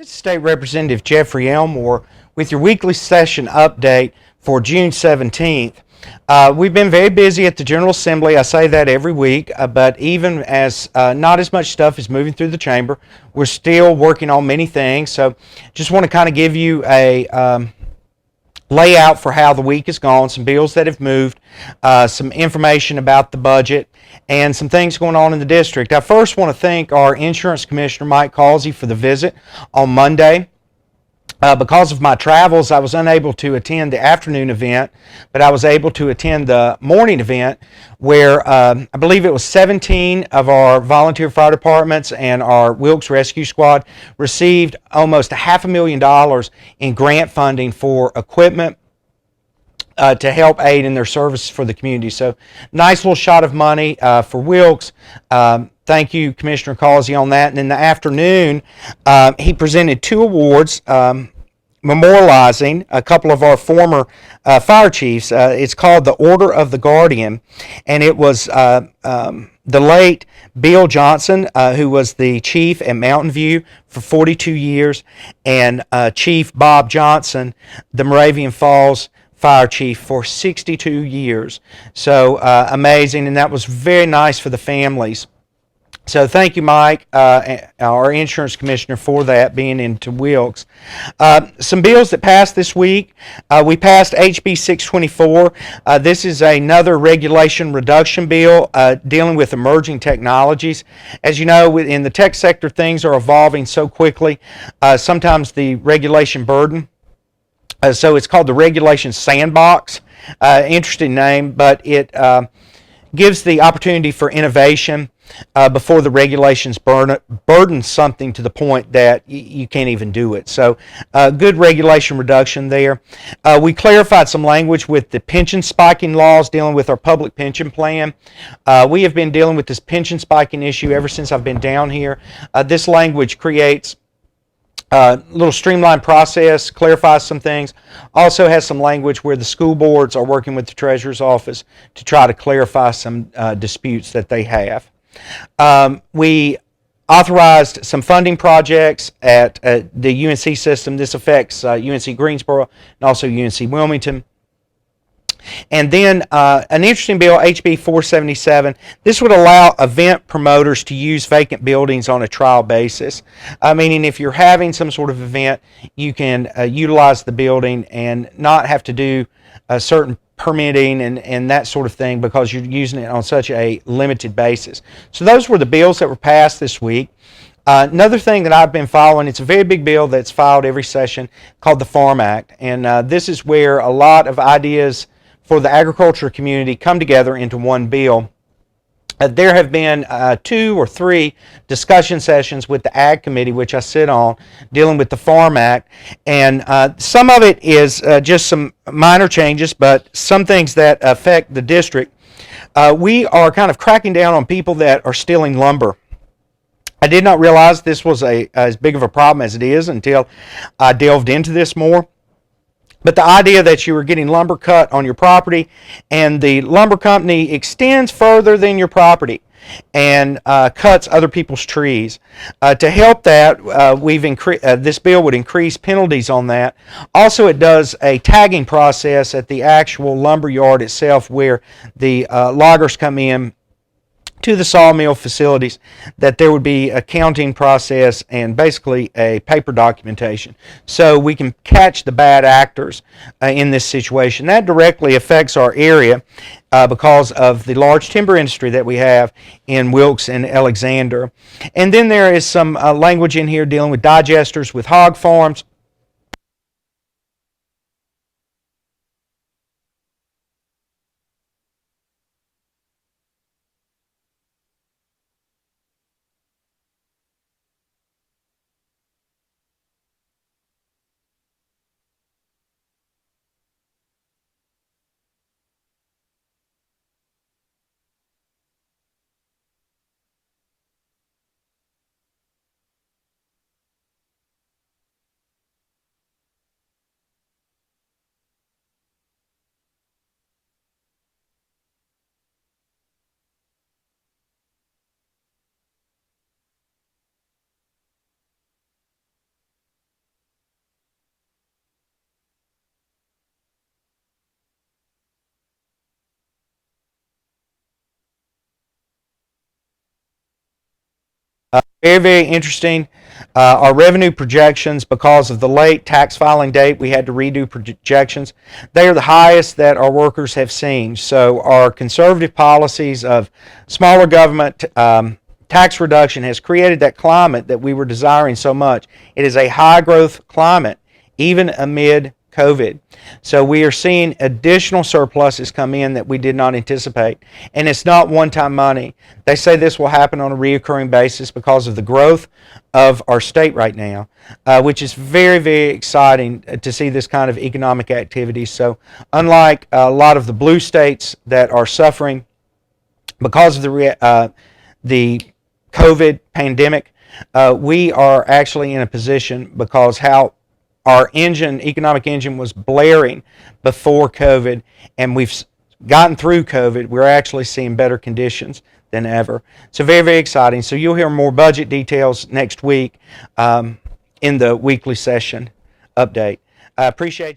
This is State Representative Jeffrey Elmore with your weekly session update for June 17th. We've been very busy at the General Assembly. I say that every week, but even as not as much stuff is moving through the chamber, we're still working on many things. So just want to kind of give you a layout for how the week has gone, some bills that have moved, some information about the budget, and some things going on in the district. I first want to thank our Insurance Commissioner, Mike Causey, for the visit on Monday. Because of my travels, I was unable to attend the afternoon event, but I was able to attend the morning event where I believe it was 17 of our volunteer fire departments and our Wilkes Rescue Squad received almost $500,000 in grant funding for equipment to help aid in their services for the community. So nice little shot of money for Wilkes. Thank you, Commissioner Causey, on that. And in the afternoon, he presented two awards memorializing a couple of our former fire chiefs. It's called the Order of the Guardian, and it was the late Bill Johnson, who was the chief at Mountain View for 42 years, and Chief Bob Johnson, the Moravian Falls fire chief, for 62 years. So amazing, and that was very nice for the families. So thank you, Mike, our insurance commissioner, for that, being into Wilkes. Some bills that passed this week. We passed HB 624. This is another regulation reduction bill dealing with emerging technologies. As you know, in the tech sector, things are evolving so quickly. Sometimes the regulation burden. So it's called the Regulation Sandbox. Interesting name, but it gives the opportunity for innovation before the regulations burden something to the point that you can't even do it. So good regulation reduction there. We clarified some language with the pension spiking laws dealing with our public pension plan. We have been dealing with this pension spiking issue ever since I've been down here. This language creates a little streamlined process, clarifies some things. Also has some language where the school boards are working with the treasurer's office to try to clarify some disputes that they have. We authorized some funding projects at the UNC system. This affects UNC Greensboro and also UNC Wilmington. And then an interesting bill, HB 477. This would allow event promoters to use vacant buildings on a trial basis. Meaning if you're having some sort of event, you can utilize the building and not have to do a certain permitting and that sort of thing because you're using it on such a limited basis. So those were the bills that were passed this week. Another thing that I've been following, it's a very big bill that's filed every session called the Farm Act. And this is where a lot of ideas for the agriculture community come together into one bill. There have been 2 or 3 discussion sessions with the Ag Committee, which I sit on, dealing with the Farm Act. And some of it is just some minor changes, but some things that affect the district. We are kind of cracking down on people that are stealing lumber. I did not realize this was as big of a problem as it is until I delved into this more. But the idea that you were getting lumber cut on your property and the lumber company extends further than your property and cuts other people's trees. To help that, this bill would increase penalties on that. Also, it does a tagging process at the actual lumber yard itself where the loggers come in to the sawmill facilities, that there would be a counting process and basically a paper documentation. So we can catch the bad actors in this situation. That directly affects our area because of the large timber industry that we have in Wilkes and Alexander. And then there is some language in here dealing with digesters with hog farms. Very, very interesting. Our revenue projections, because of the late tax filing date, we had to redo projections. They are the highest that our workers have seen. So our conservative policies of smaller government, tax reduction has created that climate that we were desiring so much. It is a high growth climate, even amid COVID. So we are seeing additional surpluses come in that we did not anticipate. And it's not one-time money. They say this will happen on a reoccurring basis because of the growth of our state right now, which is very, very exciting to see this kind of economic activity. So unlike a lot of the blue states that are suffering because of the COVID pandemic, we are actually in a position because how our economic engine was blaring before COVID, and we've gotten through COVID. We're actually seeing better conditions than ever. So very, very exciting. So you'll hear more budget details next week in the weekly session update. I appreciate you.